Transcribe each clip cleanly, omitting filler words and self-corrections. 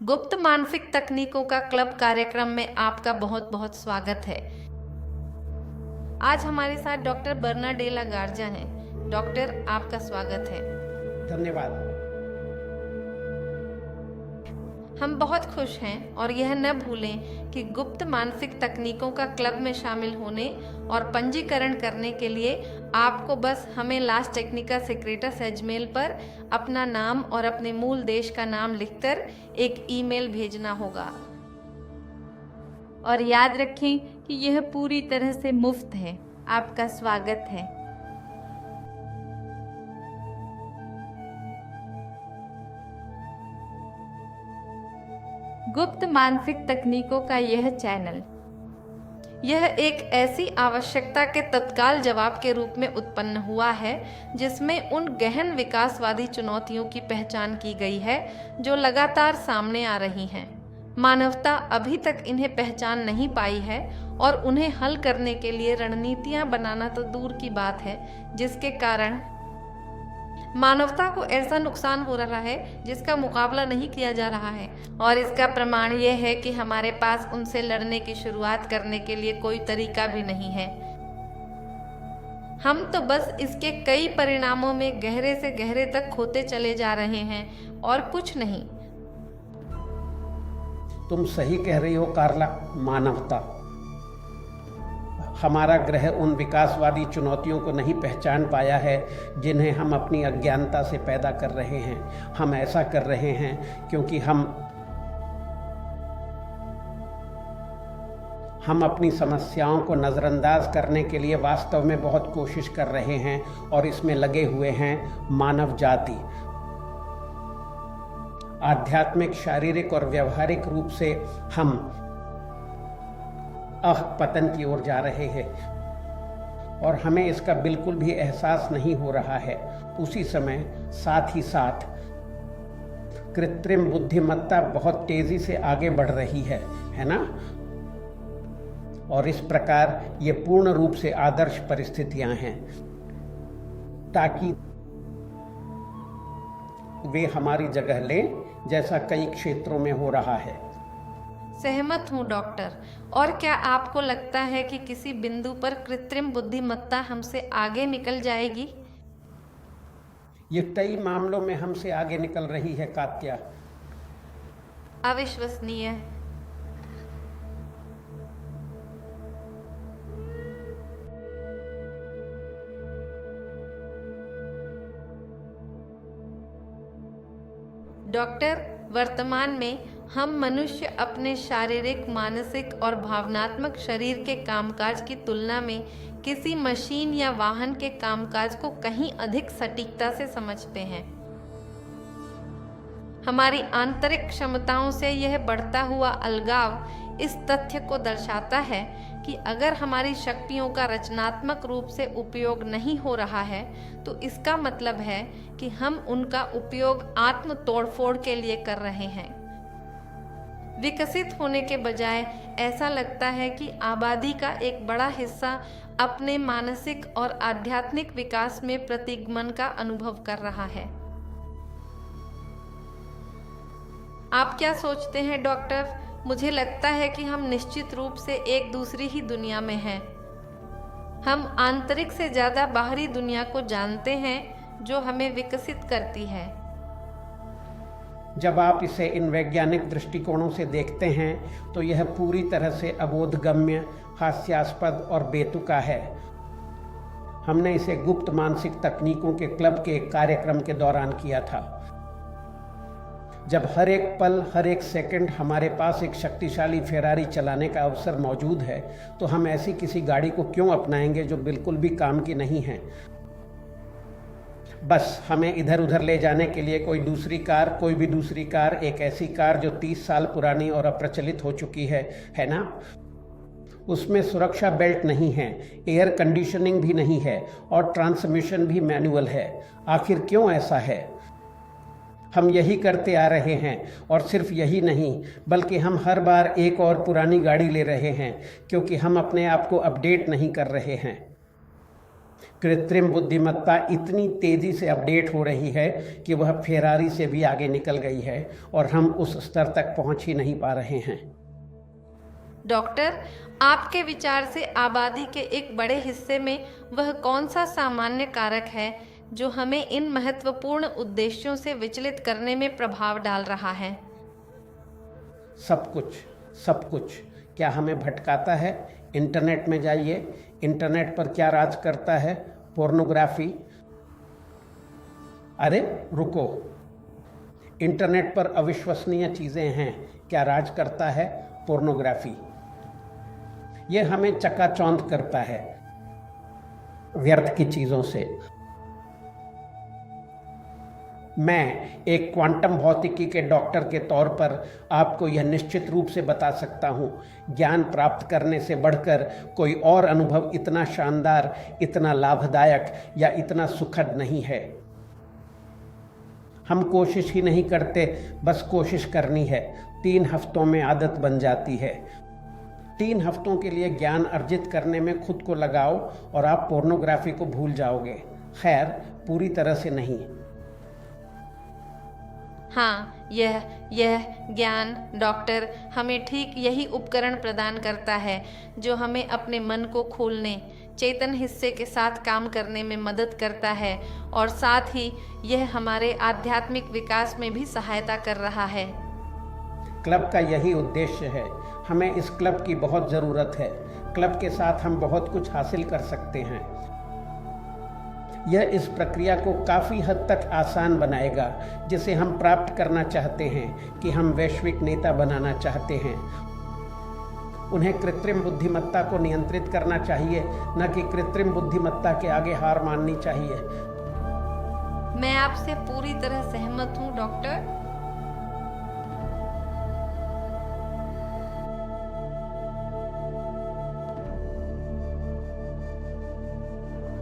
गुप्त मानसिक तकनीकों का क्लब कार्यक्रम में आपका बहुत बहुत स्वागत है। आज हमारे साथ डॉक्टर बर्नाडेला गार्जा हैं। डॉक्टर, आपका स्वागत है। धन्यवाद। हम बहुत खुश हैं और यह न भूलें कि गुप्त मानसिक तकनीकों का क्लब में शामिल होने और पंजीकरण करने के लिए आपको बस हमें लास टेक्निका सेक्रेटस एजमेल पर अपना नाम और अपने मूल देश का नाम लिखकर एक ईमेल भेजना होगा। और याद रखें कि यह पूरी तरह से मुफ्त है। आपका स्वागत है। गुप्त मानसिक तकनीकों का यह चैनल, यह एक ऐसी आवश्यकता के तत्काल जवाब के रूप में उत्पन्न हुआ है जिसमें उन गहन विकासवादी चुनौतियों की पहचान की गई है जो लगातार सामने आ रही हैं। मानवता अभी तक इन्हें पहचान नहीं पाई है और उन्हें हल करने के लिए रणनीतियां बनाना तो दूर की बात है, जिसके कारण मानवता को ऐसा नुकसान हो रहा है जिसका मुकाबला नहीं किया जा रहा है। और इसका प्रमाण यह है कि हमारे पास उनसे लड़ने की शुरुआत करने के लिए कोई तरीका भी नहीं है। हम तो बस इसके कई परिणामों में गहरे से गहरे तक खोते चले जा रहे हैं और कुछ नहीं। तुम सही कह रही हो कार्ला। मानवता, हमारा ग्रह उन विकासवादी चुनौतियों को नहीं पहचान पाया है जिन्हें हम अपनी अज्ञानता से पैदा कर रहे हैं। हम ऐसा कर रहे हैं क्योंकि हम अपनी समस्याओं को नज़रअंदाज करने के लिए वास्तव में बहुत कोशिश कर रहे हैं और इसमें लगे हुए हैं मानव जाति। आध्यात्मिक, शारीरिक और व्यवहारिक रूप से हम पतन की ओर जा रहे हैं और हमें इसका बिल्कुल भी एहसास नहीं हो रहा है। उसी समय साथ ही साथ कृत्रिम बुद्धिमत्ता बहुत तेजी से आगे बढ़ रही है ना? और इस प्रकार ये पूर्ण रूप से आदर्श परिस्थितियां हैं ताकि वे हमारी जगह लें, जैसा कई क्षेत्रों में हो रहा है। सहमत हूँ डॉक्टर। और क्या आपको लगता है कि किसी बिंदु पर कृत्रिम बुद्धिमत्ता हमसे आगे निकल जाएगी? ये कई मामलों में हमसे आगे निकल रही है कात्या। अविश्वसनीय। डॉक्टर, वर्तमान में हम मनुष्य अपने शारीरिक, मानसिक और भावनात्मक शरीर के कामकाज की तुलना में किसी मशीन या वाहन के कामकाज को कहीं अधिक सटीकता से समझते हैं। हमारी आंतरिक क्षमताओं से यह बढ़ता हुआ अलगाव इस तथ्य को दर्शाता है कि अगर हमारी शक्तियों का रचनात्मक रूप से उपयोग नहीं हो रहा है तो इसका मतलब है कि हम उनका उपयोग आत्म तोड़फोड़ के लिए कर रहे हैं। विकसित होने के बजाय ऐसा लगता है कि आबादी का एक बड़ा हिस्सा अपने मानसिक और आध्यात्मिक विकास में प्रतिगमन का अनुभव कर रहा है। आप क्या सोचते हैं डॉक्टर? मुझे लगता है कि हम निश्चित रूप से एक दूसरी ही दुनिया में हैं। हम आंतरिक से ज़्यादा बाहरी दुनिया को जानते हैं जो हमें विकसित करती है। जब आप इसे इन वैज्ञानिक दृष्टिकोणों से देखते हैं तो यह पूरी तरह से अबोधगम्य, हास्यास्पद और बेतुका है। हमने इसे गुप्त मानसिक तकनीकों के क्लब के एक कार्यक्रम के दौरान किया था। जब हर एक पल, हर एक सेकंड हमारे पास एक शक्तिशाली फेरारी चलाने का अवसर मौजूद है तो हम ऐसी किसी गाड़ी को क्यों अपनाएंगे जो बिल्कुल भी काम की नहीं है? बस हमें इधर उधर ले जाने के लिए कोई भी दूसरी कार, एक ऐसी कार जो 30 साल पुरानी और अप्रचलित हो चुकी है ना? उसमें सुरक्षा बेल्ट नहीं है, एयर कंडीशनिंग भी नहीं है और ट्रांसमिशन भी मैनुअल है। आखिर क्यों ऐसा है? हम यही करते आ रहे हैं और सिर्फ यही नहीं बल्कि हम हर बार एक और पुरानी गाड़ी ले रहे हैं क्योंकि हम अपने आप को अपडेट नहीं कर रहे हैं। कृत्रिम बुद्धिमत्ता इतनी तेज़ी से अपडेट हो रही है कि वह फेरारी से भी आगे निकल गई है और हम उस स्तर तक पहुंच ही नहीं पा रहे हैं। डॉक्टर, आपके विचार से आबादी के एक बड़े हिस्से में वह कौन सा सामान्य कारक है जो हमें इन महत्वपूर्ण उद्देश्यों से विचलित करने में प्रभाव डाल रहा है? सब कुछ क्या हमें भटकाता है? इंटरनेट में जाइए, इंटरनेट पर क्या राज करता है? पोर्नोग्राफी। अरे रुको, इंटरनेट पर अविश्वसनीय चीज़ें हैं, क्या राज करता है? पोर्नोग्राफी। यह हमें चकाचौंध करता है व्यर्थ की चीज़ों से। मैं एक क्वांटम भौतिकी के डॉक्टर के तौर पर आपको यह निश्चित रूप से बता सकता हूँ, ज्ञान प्राप्त करने से बढ़कर कोई और अनुभव इतना शानदार, इतना लाभदायक या इतना सुखद नहीं है। हम कोशिश ही नहीं करते, बस कोशिश करनी है। 3 हफ्तों में आदत बन जाती है। 3 हफ्तों के लिए ज्ञान अर्जित करने में खुद को लगाओ और आप पोर्नोग्राफी को भूल जाओगे। खैर, पूरी तरह से नहीं। हाँ, यह ज्ञान डॉक्टर हमें ठीक यही उपकरण प्रदान करता है जो हमें अपने मन को खोलने, चेतन हिस्से के साथ काम करने में मदद करता है और साथ ही यह हमारे आध्यात्मिक विकास में भी सहायता कर रहा है। क्लब का यही उद्देश्य है। हमें इस क्लब की बहुत ज़रूरत है। क्लब के साथ हम बहुत कुछ हासिल कर सकते हैं। यह इस प्रक्रिया को काफ़ी हद तक आसान बनाएगा जिसे हम प्राप्त करना चाहते हैं, कि हम वैश्विक नेता बनाना चाहते हैं। उन्हें कृत्रिम बुद्धिमत्ता को नियंत्रित करना चाहिए, न कि कृत्रिम बुद्धिमत्ता के आगे हार माननी चाहिए। मैं आपसे पूरी तरह सहमत हूँ डॉक्टर।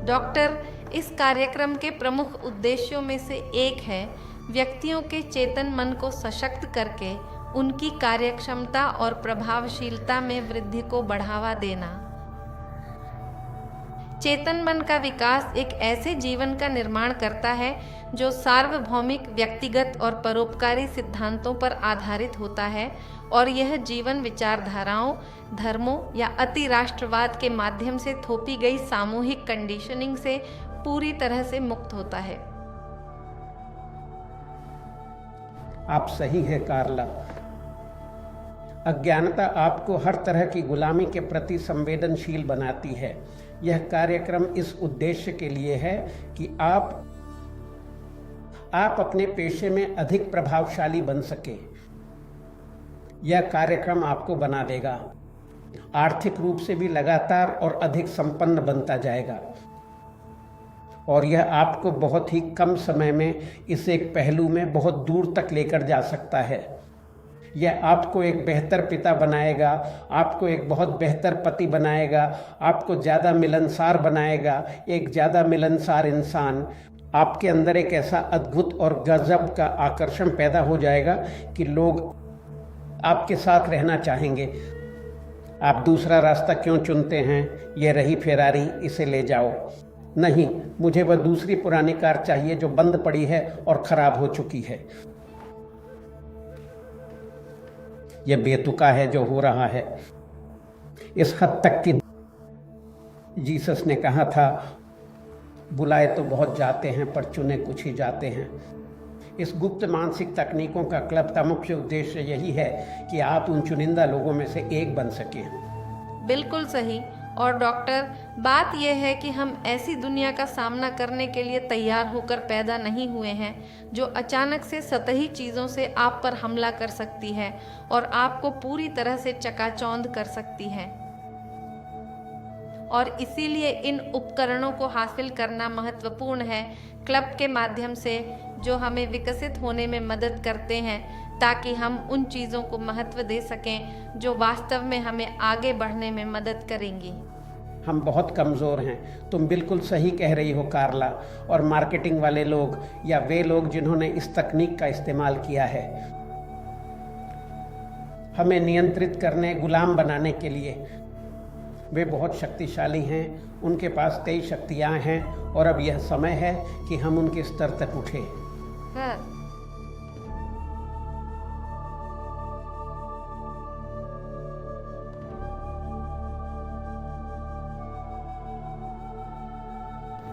डॉक्टर, इस कार्यक्रम के प्रमुख उद्देश्यों में से एक है व्यक्तियों के चेतन मन को सशक्त करके उनकी कार्यक्षमता और प्रभावशीलता में वृद्धि को बढ़ावा देना। चेतन मन का विकास एक ऐसे जीवन का निर्माण करता है जो सार्वभौमिक, व्यक्तिगत और परोपकारी सिद्धांतों पर आधारित होता है और यह जीवन विचारधाराओं, धर्मों या अति राष्ट्रवाद के माध्यम से थोपी गई सामूहिक कंडीशनिंग से पूरी तरह से मुक्त होता है। आप सही है कार्ला। अज्ञानता आपको हर तरह की गुलामी के प्रति संवेदनशील बनाती है। यह कार्यक्रम इस उद्देश्य के लिए है कि आप अपने पेशे में अधिक प्रभावशाली बन सके। यह कार्यक्रम आपको बना देगा। आर्थिक रूप से भी लगातार और अधिक संपन्न बनता जाएगा और यह आपको बहुत ही कम समय में इस एक पहलू में बहुत दूर तक लेकर जा सकता है। यह आपको एक बेहतर पिता बनाएगा, आपको एक बहुत बेहतर पति बनाएगा, आपको ज़्यादा मिलनसार बनाएगा, एक ज़्यादा मिलनसार इंसान। आपके अंदर एक ऐसा अद्भुत और गजब का आकर्षण पैदा हो जाएगा कि लोग आपके साथ रहना चाहेंगे। आप दूसरा रास्ता क्यों चुनते हैं? ये रही फेरारी, इसे ले जाओ। नहीं, मुझे वह दूसरी पुरानी कार चाहिए जो बंद पड़ी है और ख़राब हो चुकी है। यह बेतुका है जो हो रहा है। इस हद तक कि जीसस ने कहा था, बुलाए तो बहुत जाते हैं पर चुने कुछ ही जाते हैं। इस गुप्त मानसिक तकनीकों का क्लब का मुख्य उद्देश्य यही है कि आप उन चुनिंदा लोगों में से एक बन सकें। बिल्कुल सही। और डॉक्टर, बात यह है कि हम ऐसी दुनिया का सामना करने के लिए तैयार होकर पैदा नहीं हुए हैं जो अचानक से सतही चीज़ों से आप पर हमला कर सकती है और आपको पूरी तरह से चकाचौंध कर सकती है। और इसीलिए इन उपकरणों को हासिल करना महत्वपूर्ण है, क्लब के माध्यम से जो हमें विकसित होने में मदद करते हैं, ताकि हम उन चीज़ों को महत्व दे सकें जो वास्तव में हमें आगे बढ़ने में मदद करेंगी। हम बहुत कमज़ोर हैं। तुम बिल्कुल सही कह रही हो कार्ला। और मार्केटिंग वाले लोग या वे लोग जिन्होंने इस तकनीक का इस्तेमाल किया है, हमें नियंत्रित करने, गुलाम बनाने के लिए वे बहुत शक्तिशाली हैं, उनके पास 23 शक्तियाँ हैं और अब यह समय है कि हम उनके स्तर तक उठें। हाँ।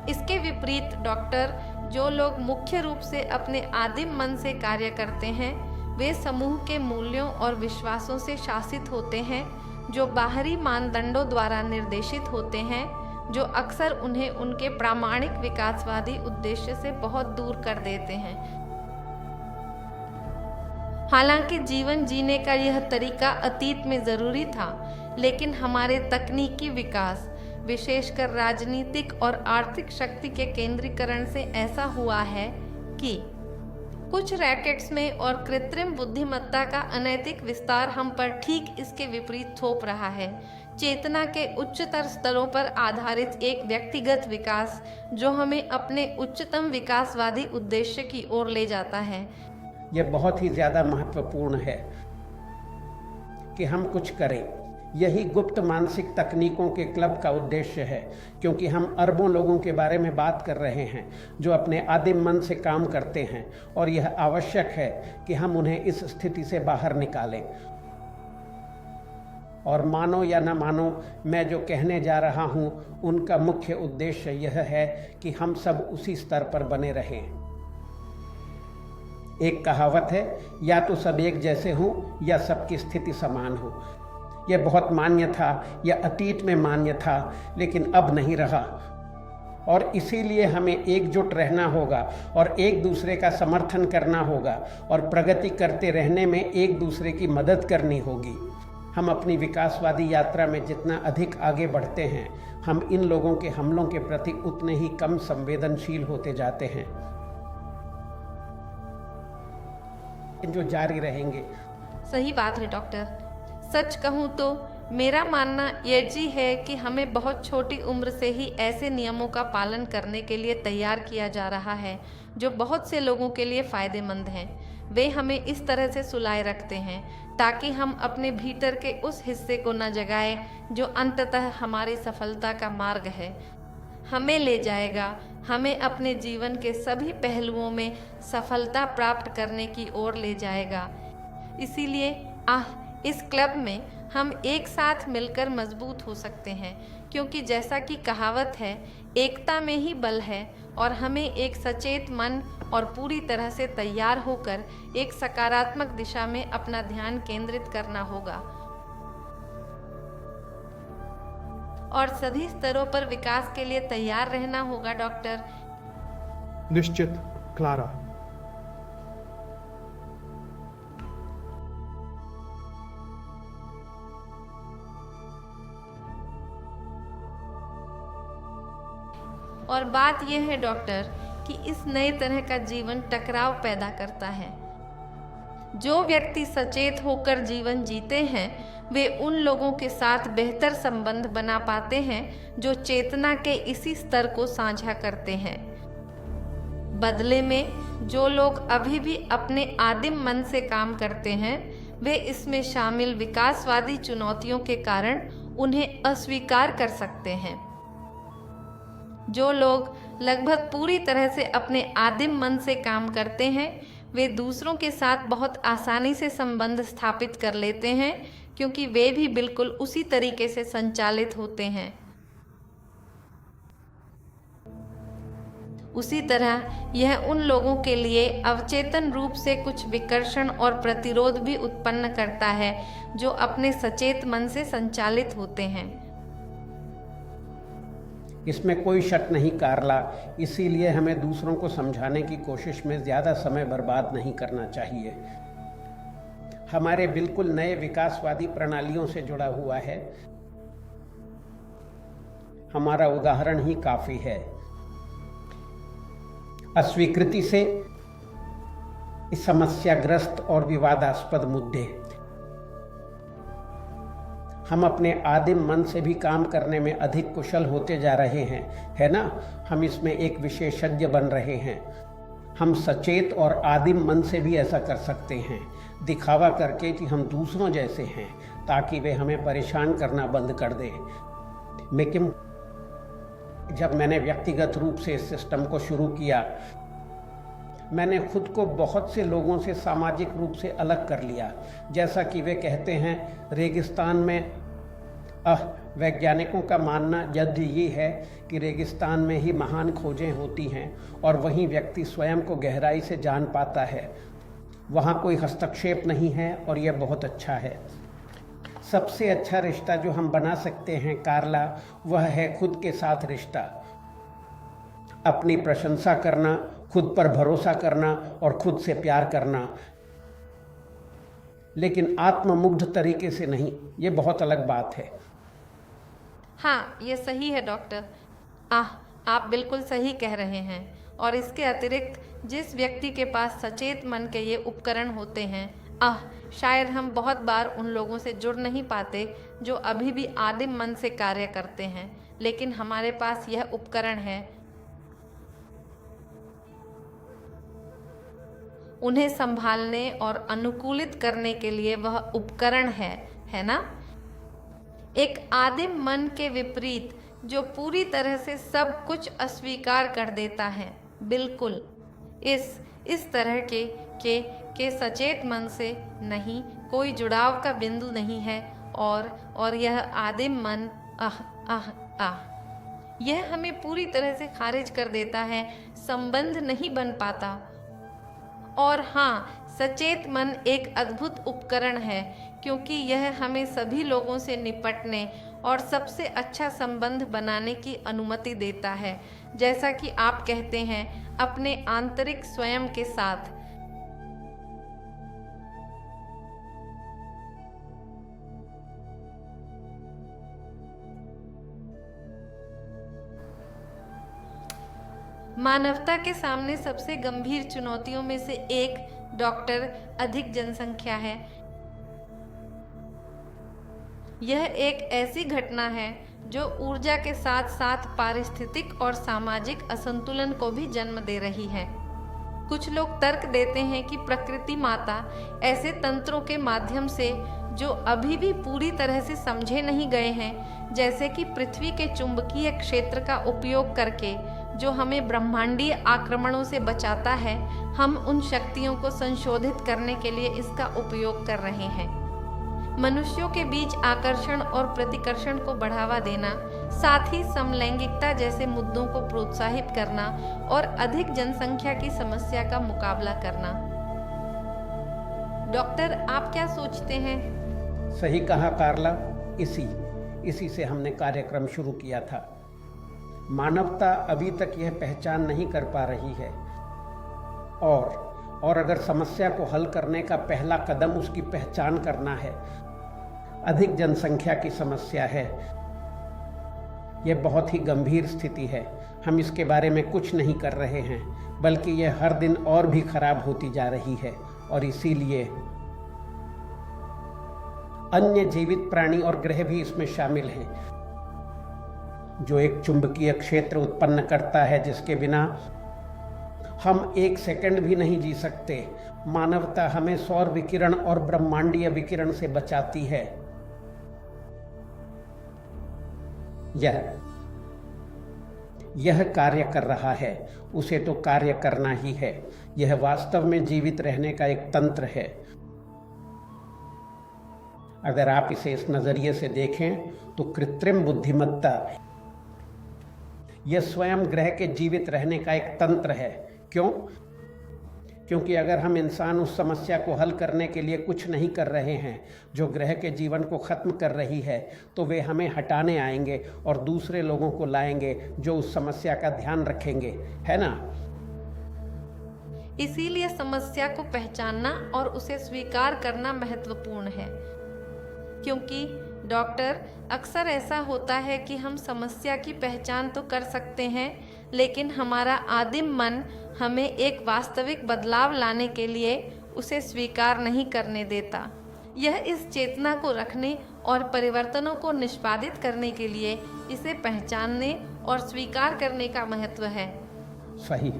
इसके विपरीत डॉक्टर, जो लोग मुख्य रूप से अपने आदिम मन से कार्य करते हैं, वे समूह के मूल्यों और विश्वासों से शासित होते हैं, जो बाहरी मानदंडों द्वारा निर्देशित होते हैं, जो अक्सर उन्हें उनके प्रामाणिक विकासवादी उद्देश्य से बहुत दूर कर देते हैं। हालांकि जीवन जीने का यह तरीका अतीत में ज़रूरी था, लेकिन हमारे तकनीकी विकास, विशेषकर राजनीतिक और आर्थिक शक्ति के केंद्रीकरण से ऐसा हुआ है कि कुछ रैकेट्स में और कृत्रिम बुद्धिमत्ता का अनैतिक विस्तार हम पर ठीक इसके विपरीत थोप रहा है। चेतना के उच्चतर स्तरों पर आधारित एक व्यक्तिगत विकास जो हमें अपने उच्चतम विकासवादी उद्देश्य की ओर ले जाता है। यह बहुत ही ज़्यादा महत्वपूर्ण है कि हम कुछ करें। यही गुप्त मानसिक तकनीकों के क्लब का उद्देश्य है, क्योंकि हम अरबों लोगों के बारे में बात कर रहे हैं जो अपने आदिम मन से काम करते हैं, और यह आवश्यक है कि हम उन्हें इस स्थिति से बाहर निकालें। और मानो या न मानो, मैं जो कहने जा रहा हूँ उनका मुख्य उद्देश्य यह है कि हम सब उसी स्तर पर बने रहें। एक कहावत है, या तो सब एक जैसे हों या सबकी स्थिति समान हो। यह बहुत मान्य था, यह अतीत में मान्य था, लेकिन अब नहीं रहा। और इसीलिए हमें एकजुट रहना होगा और एक दूसरे का समर्थन करना होगा और प्रगति करते रहने में एक दूसरे की मदद करनी होगी। हम अपनी विकासवादी यात्रा में जितना अधिक आगे बढ़ते हैं, हम इन लोगों के हमलों के प्रति उतने ही कम संवेदनशील होते जाते हैं, जो जारी रहेंगे। सही बात है डॉक्टर। सच कहूँ तो मेरा मानना यह है कि हमें बहुत छोटी उम्र से ही ऐसे नियमों का पालन करने के लिए तैयार किया जा रहा है जो बहुत से लोगों के लिए फ़ायदेमंद हैं। वे हमें इस तरह से सुलाए रखते हैं ताकि हम अपने भीतर के उस हिस्से को न जगाएं जो अंततः हमारी सफलता का मार्ग है, हमें ले जाएगा, हमें अपने जीवन के सभी पहलुओं में सफलता प्राप्त करने की ओर ले जाएगा। इसीलिए इस क्लब में हम एक साथ मिलकर मजबूत हो सकते हैं, क्योंकि जैसा कि कहावत है, एकता में ही बल है, और हमें एक सचेत मन और पूरी तरह से तैयार होकर एक सकारात्मक दिशा में अपना ध्यान केंद्रित करना होगा और सभी स्तरों पर विकास के लिए तैयार रहना होगा। डॉक्टर। निश्चित क्लारा। और बात यह है डॉक्टर कि इस नए तरह का जीवन टकराव पैदा करता है। जो व्यक्ति सचेत होकर जीवन जीते हैं, वे उन लोगों के साथ बेहतर संबंध बना पाते हैं जो चेतना के इसी स्तर को साझा करते हैं। बदले में जो लोग अभी भी अपने आदिम मन से काम करते हैं, वे इसमें शामिल विकासवादी चुनौतियों के कारण उन्हें अस्वीकार कर सकते हैं। जो लोग लगभग पूरी तरह से अपने आदिम मन से काम करते हैं, वे दूसरों के साथ बहुत आसानी से संबंध स्थापित कर लेते हैं, क्योंकि वे भी बिल्कुल उसी तरीके से संचालित होते हैं। उसी तरह यह उन लोगों के लिए अवचेतन रूप से कुछ विकर्षण और प्रतिरोध भी उत्पन्न करता है जो अपने सचेत मन से संचालित होते हैं। इसमें कोई शक नहीं कार्ला, इसीलिए हमें दूसरों को समझाने की कोशिश में ज़्यादा समय बर्बाद नहीं करना चाहिए। हमारे बिल्कुल नए विकासवादी प्रणालियों से जुड़ा हुआ है। हमारा उदाहरण ही काफ़ी है। अस्वीकृति से समस्याग्रस्त और विवादास्पद मुद्दे। हम अपने आदिम मन से भी काम करने में अधिक कुशल होते जा रहे हैं, है ना? हम इसमें एक विशेषज्ञ बन रहे हैं। हम सचेत और आदिम मन से भी ऐसा कर सकते हैं, दिखावा करके कि हम दूसरों जैसे हैं, ताकि वे हमें परेशान करना बंद कर दें। लेकिन जब मैंने व्यक्तिगत रूप से इस सिस्टम को शुरू किया, मैंने खुद को बहुत से लोगों से सामाजिक रूप से अलग कर लिया। जैसा कि वे कहते हैं, रेगिस्तान में वैज्ञानिकों का मानना यदि ये है कि रेगिस्तान में ही महान खोजें होती हैं और वहीं व्यक्ति स्वयं को गहराई से जान पाता है। वहाँ कोई हस्तक्षेप नहीं है और यह बहुत अच्छा है। सबसे अच्छा रिश्ता जो हम बना सकते हैं कार्ला, वह है खुद के साथ रिश्ता। अपनी प्रशंसा करना, खुद पर भरोसा करना और खुद से प्यार करना, लेकिन आत्ममुग्ध तरीके से नहीं। ये बहुत अलग बात है। हाँ, ये सही है डॉक्टर। आप बिल्कुल सही कह रहे हैं। और इसके अतिरिक्त जिस व्यक्ति के पास सचेत मन के ये उपकरण होते हैं, शायद हम बहुत बार उन लोगों से जुड़ नहीं पाते जो अभी भी आदिम मन से कार्य करते हैं, लेकिन हमारे पास यह उपकरण है। उन्हें संभालने और अनुकूलित करने के लिए वह उपकरण है ना? एक आदिम मन के विपरीत जो पूरी तरह से सब कुछ अस्वीकार कर देता है। बिल्कुल इस तरह के सचेत मन से नहीं, कोई जुड़ाव का बिंदु नहीं है। और यह आदिम मन यह हमें पूरी तरह से खारिज कर देता है, संबंध नहीं बन पाता। और हाँ, सचेत मन एक अद्भुत उपकरण है, क्योंकि यह हमें सभी लोगों से निपटने और सबसे अच्छा संबंध बनाने की अनुमति देता है, जैसा कि आप कहते हैं, अपने आंतरिक स्वयं के साथ। मानवता के सामने सबसे गंभीर चुनौतियों में से एक डॉक्टर अधिक जनसंख्या है। यह एक ऐसी घटना है जो ऊर्जा के साथ साथ पारिस्थितिक और सामाजिक असंतुलन को भी जन्म दे रही है। कुछ लोग तर्क देते हैं कि प्रकृति माता ऐसे तंत्रों के माध्यम से जो अभी भी पूरी तरह से समझे नहीं गए हैं, जैसे कि पृथ्वी के चुंबकीय क्षेत्र का उपयोग करके जो हमें ब्रह्मांडीय आक्रमणों से बचाता है, हम उन शक्तियों को संशोधित करने के लिए इसका उपयोग कर रहे हैं। मनुष्यों के बीच आकर्षण और प्रतिकर्षण को बढ़ावा देना, साथ ही समलैंगिकता जैसे मुद्दों को प्रोत्साहित करना और अधिक जनसंख्या की समस्या का मुकाबला करना। डॉक्टर, आप क्या सोचते हैं? सही कहा कार्ला। इसी से हमने कार्यक्रम शुरू किया था। मानवता अभी तक यह पहचान नहीं कर पा रही है, और अगर समस्या को हल करने का पहला कदम उसकी पहचान करना है। अधिक जनसंख्या की समस्या है। यह बहुत ही गंभीर स्थिति है। हम इसके बारे में कुछ नहीं कर रहे हैं, बल्कि यह हर दिन और भी खराब होती जा रही है। और इसीलिए अन्य जीवित प्राणी और ग्रह भी इसमें शामिल हैं, जो एक चुंबकीय क्षेत्र उत्पन्न करता है जिसके बिना हम एक सेकंड भी नहीं जी सकते। मानवता हमें सौर विकिरण और ब्रह्मांडीय विकिरण से बचाती है। यह कार्य कर रहा है, उसे तो कार्य करना ही है। यह वास्तव में जीवित रहने का एक तंत्र है। अगर आप इसे इस नजरिए से देखें तो कृत्रिम बुद्धिमत्ता यह स्वयं ग्रह के जीवित रहने का एक तंत्र है। क्यों? क्योंकि अगर हम इंसान उस समस्या को हल करने के लिए कुछ नहीं कर रहे हैं जो ग्रह के जीवन को खत्म कर रही है, तो वे हमें हटाने आएंगे और दूसरे लोगों को लाएंगे जो उस समस्या का ध्यान रखेंगे, है ना? इसीलिए समस्या को पहचानना और उसे स्वीकार करना महत्वपूर्ण है, क्योंकि डॉक्टर, अक्सर ऐसा होता है कि हम समस्या की पहचान तो कर सकते हैं, लेकिन हमारा आदिम मन हमें एक वास्तविक बदलाव लाने के लिए उसे स्वीकार नहीं करने देता। यह इस चेतना को रखने और परिवर्तनों को निष्पादित करने के लिए इसे पहचानने और स्वीकार करने का महत्व है। सही।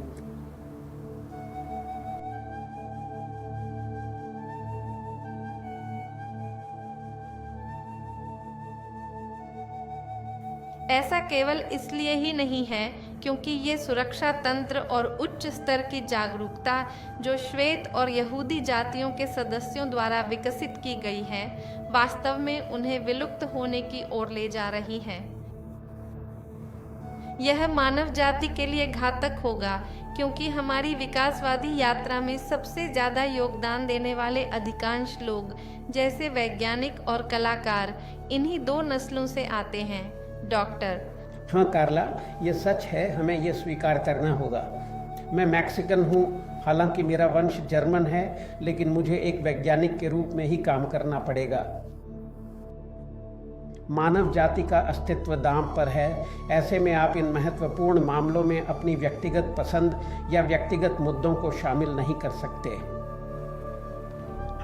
ऐसा केवल इसलिए ही नहीं है क्योंकि ये सुरक्षा तंत्र और उच्च स्तर की जागरूकता जो श्वेत और यहूदी जातियों के सदस्यों द्वारा विकसित की गई है, वास्तव में उन्हें विलुप्त होने की ओर ले जा रही है। यह मानव जाति के लिए घातक होगा क्योंकि हमारी विकासवादी यात्रा में सबसे ज़्यादा योगदान देने वाले अधिकांश लोग, जैसे वैज्ञानिक और कलाकार, इन्हीं दो नस्लों से आते हैं। डॉक्टर: हाँ कार्ला, ये सच है, हमें ये स्वीकार करना होगा। मैं मैक्सिकन हूँ, हालांकि मेरा वंश जर्मन है, लेकिन मुझे एक वैज्ञानिक के रूप में ही काम करना पड़ेगा। मानव जाति का अस्तित्व दांव पर है। ऐसे में आप इन महत्वपूर्ण मामलों में अपनी व्यक्तिगत पसंद या व्यक्तिगत मुद्दों को शामिल नहीं कर सकते।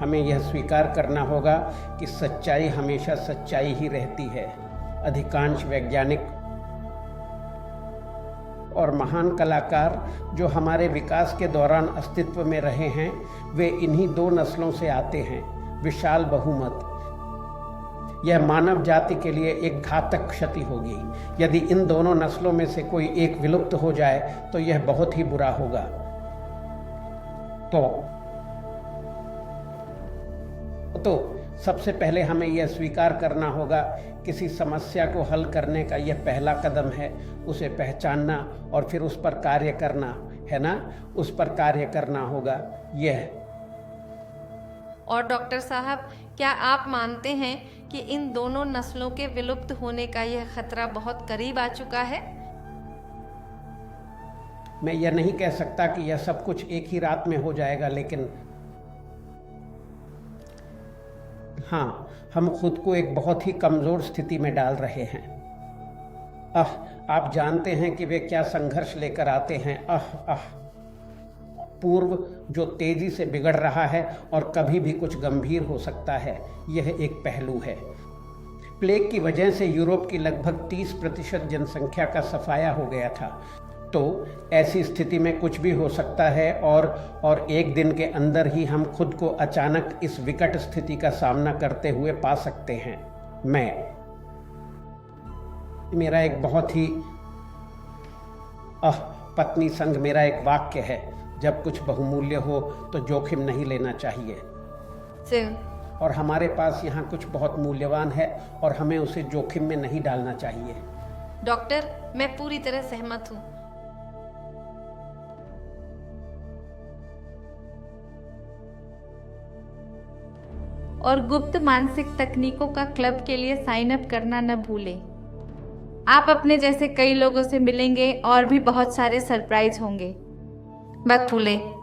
हमें यह स्वीकार करना होगा कि सच्चाई हमेशा सच्चाई ही रहती है। अधिकांश वैज्ञानिक और महान कलाकार जो हमारे विकास के दौरान अस्तित्व में रहे हैं, वे इन्हीं दो नस्लों से आते हैं। विशाल बहुमत। यह मानव जाति के लिए एक घातक क्षति होगी। यदि इन दोनों नस्लों में से कोई एक विलुप्त हो जाए तो यह बहुत ही बुरा होगा। तो सबसे पहले हमें यह स्वीकार करना होगा, किसी समस्या को हल करने का यह पहला कदम है, उसे पहचानना और फिर उस पर कार्य करना, है ना? उस पर कार्य करना होगा। यह। और डॉक्टर साहब, क्या आप मानते हैं कि इन दोनों नस्लों के विलुप्त होने का यह खतरा बहुत करीब आ चुका है? मैं यह नहीं कह सकता कि यह सब कुछ एक ही रात में हो जाएगा, लेकिन हाँ, हम खुद को एक बहुत ही कमज़ोर स्थिति में डाल रहे हैं। आप जानते हैं कि वे क्या संघर्ष लेकर आते हैं। पूर्व जो तेजी से बिगड़ रहा है और कभी भी कुछ गंभीर हो सकता है, यह एक पहलू है। प्लेग की वजह से यूरोप की लगभग 30% जनसंख्या का सफाया हो गया था। तो ऐसी स्थिति में कुछ भी हो सकता है और एक दिन के अंदर ही हम खुद को अचानक इस विकट स्थिति का सामना करते हुए पा सकते हैं। मेरा एक बहुत ही पत्नी संग मेरा एक वाक्य है, जब कुछ बहुमूल्य हो तो जोखिम नहीं लेना चाहिए। और हमारे पास यहाँ कुछ बहुत मूल्यवान है और हमें उसे जोखिम में नहीं डालना चाहिए। डॉक्टर, मैं पूरी तरह सहमत हूँ। और गुप्त मानसिक तकनीकों का क्लब के लिए साइन अप करना न भूलें। आप अपने जैसे कई लोगों से मिलेंगे और भी बहुत सारे सरप्राइज होंगे। मत भूलें।